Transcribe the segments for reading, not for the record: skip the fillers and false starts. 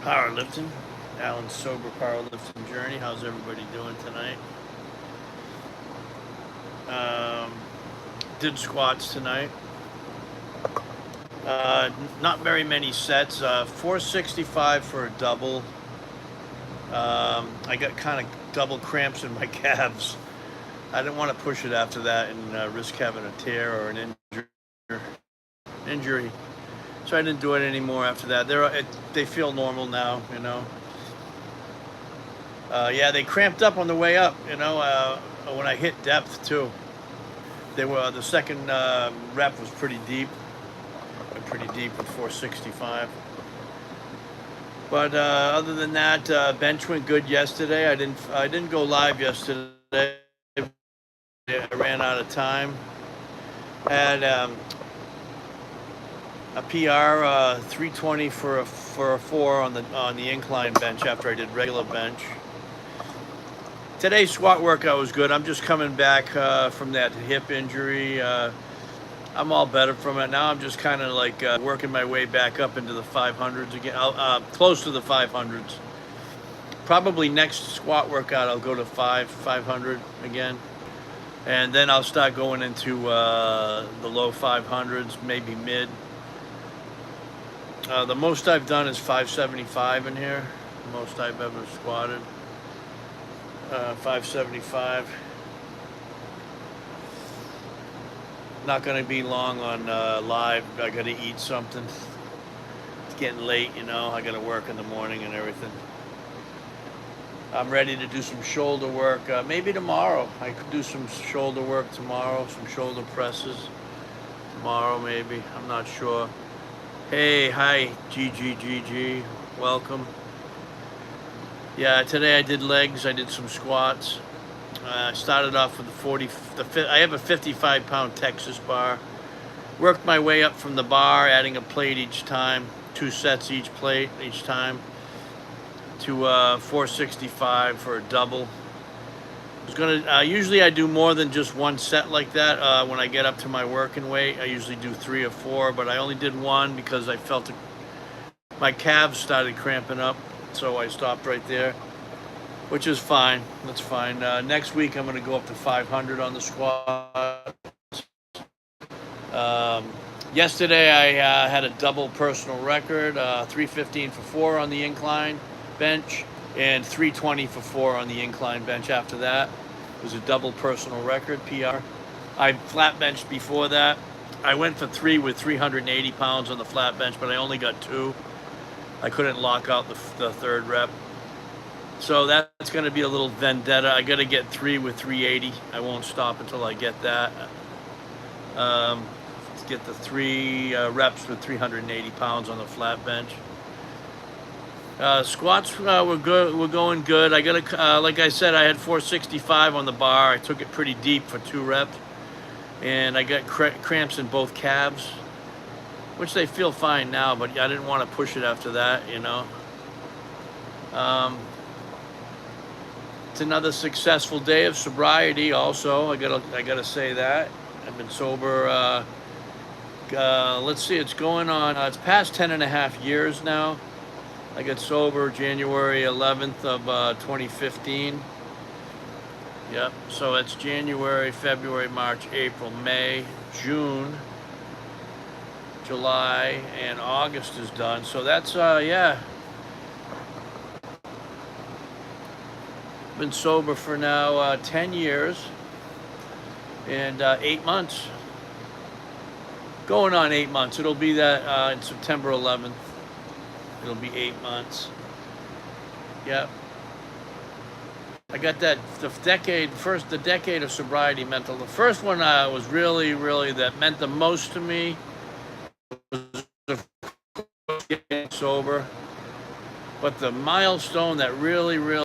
Powerlifting, Allan's sober powerlifting journey. How's everybody doing tonight? Um, did squats tonight. Not very many sets. 465 for a double. I got kind of double cramps in my calves. I didn't want to push it after that and risk having a tear or an injury. So I didn't do it anymore after that. They feel normal now, you know. Yeah, they cramped up on the way up, you know, when I hit depth too. The second rep was pretty deep with 465. But other than that, bench went good yesterday. I didn't go live yesterday. I ran out of time. Had a PR 320 for a 4 on the incline bench after I did regular bench. Today's squat workout was good. I'm just coming back from that hip injury. I'm all better from it now. I'm just kind of like working my way back up into the 500s again, close to the 500s. Probably next squat workout I'll go to 500 again, and then I'll start going into the low 500s, maybe mid. The most I've done is 575 in here. The most I've ever squatted. 575. Not going to be long on live. I got to eat something. It's getting late, you know. I got to work in the morning and everything. I'm ready to do some shoulder work. Maybe tomorrow. I could do some shoulder work tomorrow. Some shoulder presses tomorrow, maybe. I'm not sure. Hey, hi, GG. Welcome. Yeah, today I did legs. I did some squats. I started off with I have a 55-pound Texas bar. Worked my way up from the bar, adding a plate each time, 2 sets each plate each time, to 465 for a double. Usually I do more than just one set like that. When I get up to my working weight, I usually do 3 or 4, but I only did 1 because I felt my calves started cramping up, so I stopped right there, which is fine. That's fine. Next week I'm going to go up to 500 on the squat. Yesterday I had a double personal record, 315 for 4 on the incline bench and 320 for 4 on the incline bench. After that, it was a double personal record, PR. I flat benched before that. I went for 3 with 380 pounds on the flat bench, but I only got 2. I couldn't lock out the third rep. So that's going to be a little vendetta. I got to get 3 with 380. I won't stop until I get that. Let's get the 3 reps with 380 pounds on the flat bench. Squats were good. We're going good. I got like I said, I had 465 on the bar. I took it pretty deep for 2 reps, and I got cramps in both calves, which they feel fine now. But I didn't want to push it after that, you know. It's another successful day of sobriety. Also, I gotta say that I've been sober. Let's see, it's going on. It's past 10.5 years now. I got sober January 11th of 2015. Yep. So it's January, February, March, April, May, June, July, and August is done. So that's yeah. Been sober for now 10 years and 8 months. Going on 8 months. It'll be that in September 11th. It'll be 8 months. Yep. I got that. The decade of sobriety meant the first one was really that meant the most to me was getting sober. But the milestone that really was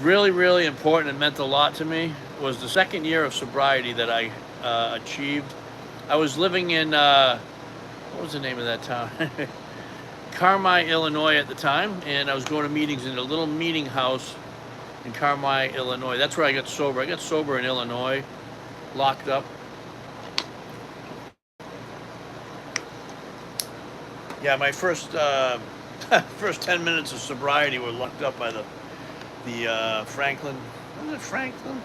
really important and meant a lot to me was the second year of sobriety that I achieved. I was living in what was the name of that town? Carmi, Illinois at the time, and I was going to meetings in a little meeting house in Carmi, Illinois. That's where I got sober. I got sober in Illinois, locked up. Yeah, my first first 10 minutes of sobriety were locked up by the Franklin. Was it Franklin?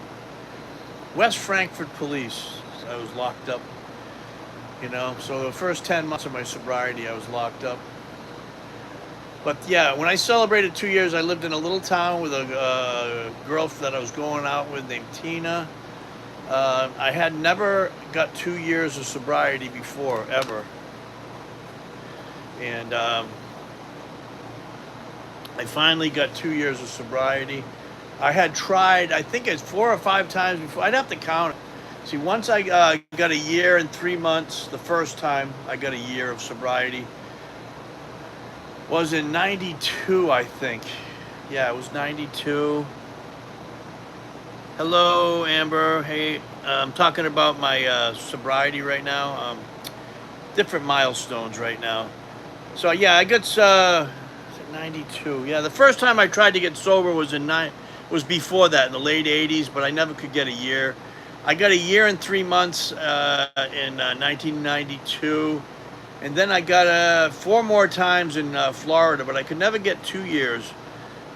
West Frankfort Police. So I was locked up. So the first 10 months of my sobriety, I was locked up. But yeah, when I celebrated 2 years, I lived in a little town with a girl that I was going out with named Tina. I had never got 2 years of sobriety before, ever. And I finally got 2 years of sobriety. I had tried, I think it's 4 or 5 times before. I'd have to count it. See, once I got a year and 3 months, the first time I got a year of sobriety was in 92, I think. Yeah, it was 92. Hello, Amber. Hey, I'm talking about my sobriety right now. Different milestones right now. So yeah, I got 92. Yeah, the first time I tried to get sober was before that, in the late 80s, but I never could get a year. I got a year and 3 months in 1992, and then I got 4 more times in Florida, but I could never get 2 years.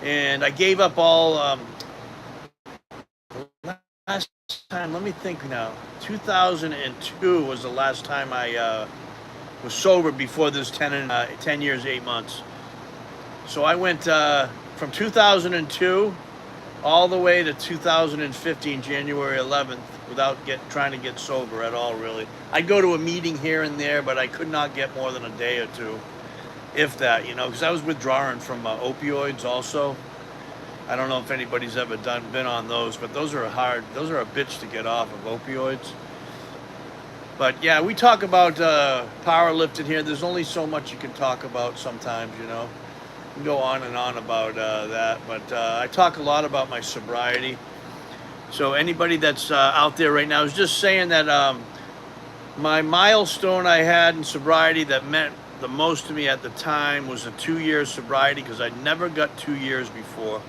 And I gave up all. Last time, let me think now. 2002 was the last time I was sober before this 10 years, 8 months. So I went from 2002 all the way to 2015, January 11th, without trying to get sober at all, really. I'd go to a meeting here and there, but I could not get more than a day or two, if that, because I was withdrawing from opioids also. I don't know if anybody's ever been on those, but those are a bitch to get off of, opioids. But yeah, we talk about powerlifting here. There's only so much you can talk about sometimes, You can go on and on about that, but I talk a lot about my sobriety. So anybody that's out there right now, I was just saying that my milestone I had in sobriety that meant the most to me at the time was a 2 year sobriety, because I never got 2 years before.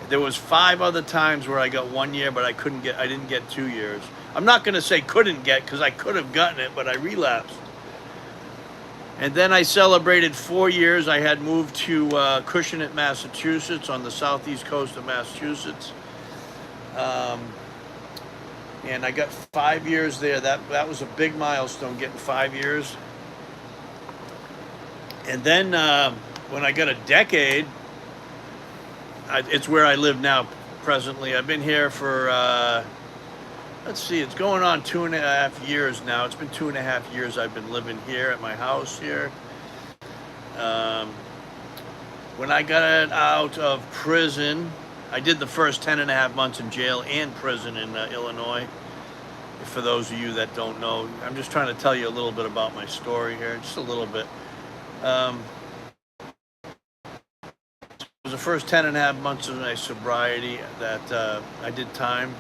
There was 5 other times where I got 1 year, but I didn't get 2 years. I'm not going to say couldn't get, because I could have gotten it, but I relapsed. And then I celebrated 4 years. I had moved to Cushionet, Massachusetts, on the southeast coast of Massachusetts. And I got 5 years there. That was a big milestone, getting 5 years. And then when I got a decade, it's where I live now presently. I've been here for, let's see, it's going on 2.5 years now. It's been 2.5 years I've been living here at my house here. When I got out of prison, I did the first 10.5 months in jail and prison in Illinois. For those of you that don't know, I'm just trying to tell you a little bit about my story here, just a little bit. It was the first 10.5 months of my sobriety that I did time.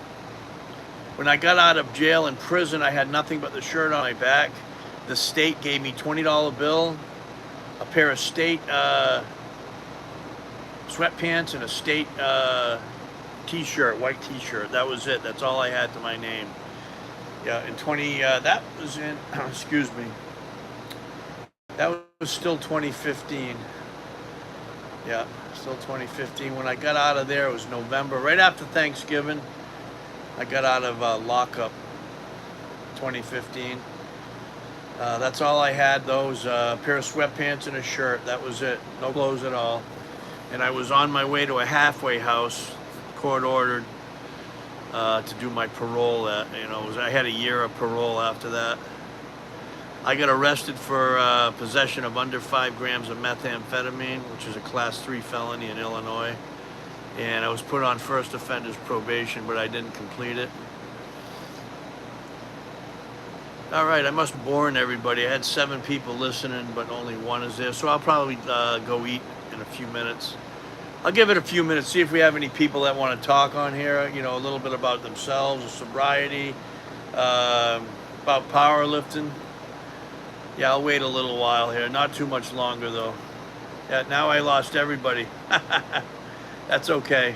When I got out of jail and prison, I had nothing but the shirt on my back. The state gave me $20 bill, a pair of state sweatpants, and a state t-shirt, white t-shirt. That was it. That's all I had to my name. Yeah, in that was in, excuse me, that was still 2015. Yeah, still 2015. When I got out of there, it was November, right after Thanksgiving. I got out of lockup, 2015. That's all I had, those a pair of sweatpants and a shirt. That was it. No clothes at all. And I was on my way to a halfway house, court ordered, to do my parole. I had a year of parole after that. I got arrested for possession of under 5 grams of methamphetamine, which is a class 3 felony in Illinois. And I was put on first offender's probation, but I didn't complete it. All right, I must warn everybody. I had 7 people listening, but only 1 is there. So I'll probably go eat in a few minutes. I'll give it a few minutes, see if we have any people that want to talk on here, a little bit about themselves, sobriety, about powerlifting. Yeah, I'll wait a little while here. Not too much longer, though. Yeah, now I lost everybody. That's okay.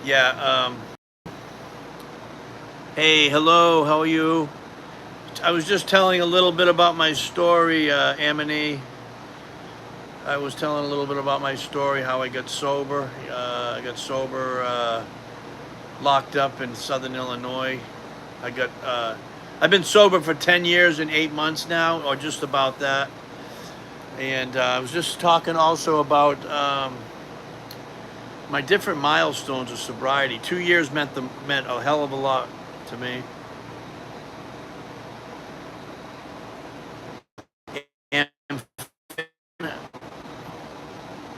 Yeah, hey, hello, how are you? I was just telling a little bit about my story, Amity. I was telling a little bit about my story, how I got sober. I got sober, locked up in Southern Illinois. I've been sober for 10 years and 8 months now, or just about that. And I was just talking also about my different milestones of sobriety. 2 years meant a hell of a lot to me.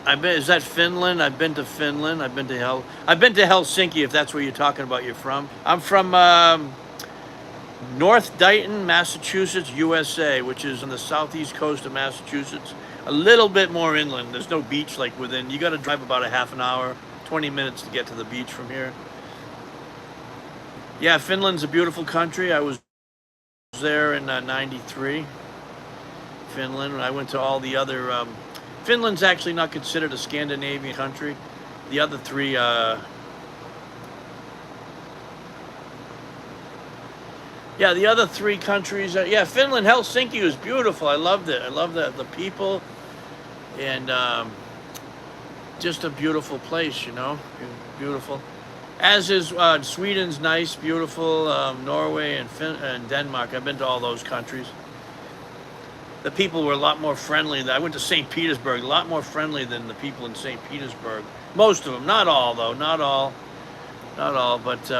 And is that Finland? I've been to Finland. I've been to Helsinki, if that's where you're talking about. You're from. I'm from North Dayton, Massachusetts, USA, which is on the southeast coast of Massachusetts. A little bit more inland. There's no beach like within. You got to drive about a half an hour, 20 minutes to get to the beach from here. Yeah, Finland's a beautiful country. I was there in '93. Finland. I went to all the other. Finland's actually not considered a Scandinavian country. The other three. Yeah, the other three countries. Yeah, Finland, Helsinki was beautiful. I loved it. I loved the people, and just a beautiful place. Beautiful. As is Sweden's nice, beautiful. Norway and Denmark. I've been to all those countries. The people were a lot more friendly. I went to St. Petersburg, a lot more friendly than the people in St. Petersburg. Most of them, not all though, not all, but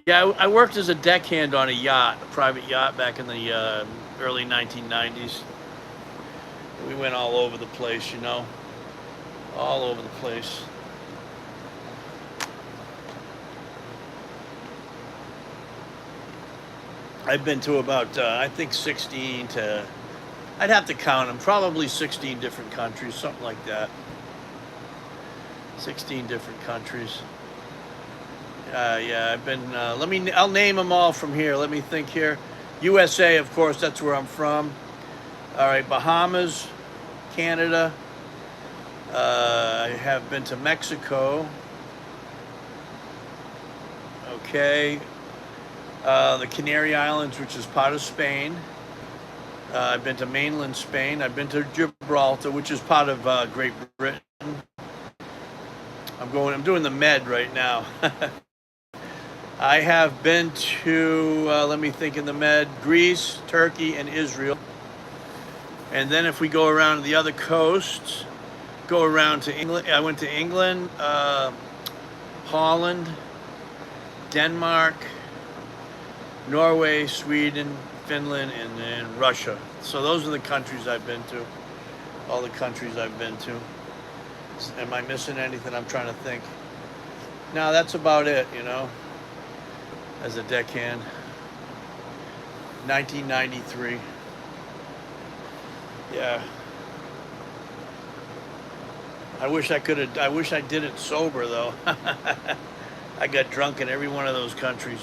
yeah, I worked as a deckhand on a private yacht back in the early 1990s. We went all over the place, all over the place. I've been to about, I think 16 to, I'd have to count them, probably 16 different countries, something like that. 16 different countries. Yeah, I've been, I'll name them all from here. Let me think here. USA, of course, that's where I'm from. All right, Bahamas, Canada. I have been to Mexico. Okay. The Canary Islands, which is part of Spain. I've been to mainland Spain. I've been to Gibraltar, which is part of Great Britain. I'm doing the Med right now. I have been to, let me think in the Med, Greece, Turkey, and Israel. And then if we go around the other coast, go around to England. I went to England, Holland, Denmark, Norway, Sweden, Finland, and then Russia. So those are the countries I've been to. All the countries I've been to. Am I missing anything? I'm trying to think. No, that's about it, as a deckhand. 1993. Yeah. I wish I did it sober though. I got drunk in every one of those countries,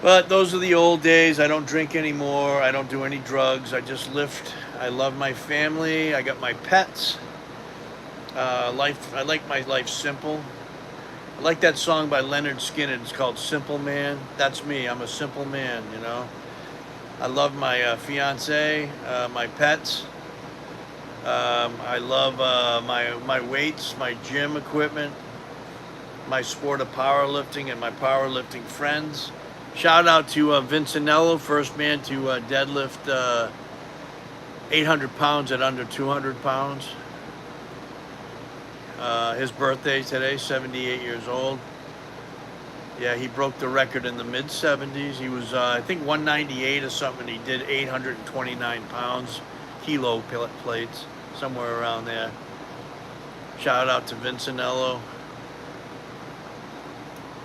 But those are the old days. I don't drink anymore. I don't do any drugs. I just lift. I love my family. I got my pets. I like my life simple. I like that song by Leonard Skinner. It's called Simple Man. That's me. I'm a simple man, I love my fiance, my pets. I love my weights, my gym equipment, my sport of powerlifting, and my powerlifting friends. Shout out to Vincenello, first man to deadlift 800 pounds at under 200 pounds. His birthday today, 78 years old. Yeah, he broke the record in the mid-70s. He was, I think, 198 or something. He did 829 pounds, kilo plates, somewhere around there. Shout out to Vincenello.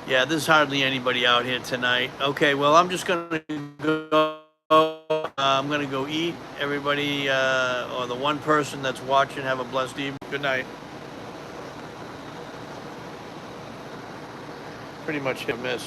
Yeah, there's hardly anybody out here tonight. Okay, well, I'm just going to go. I'm going to go eat. Everybody, or the one person that's watching, have a blessed evening. Good night. Pretty much hit or miss,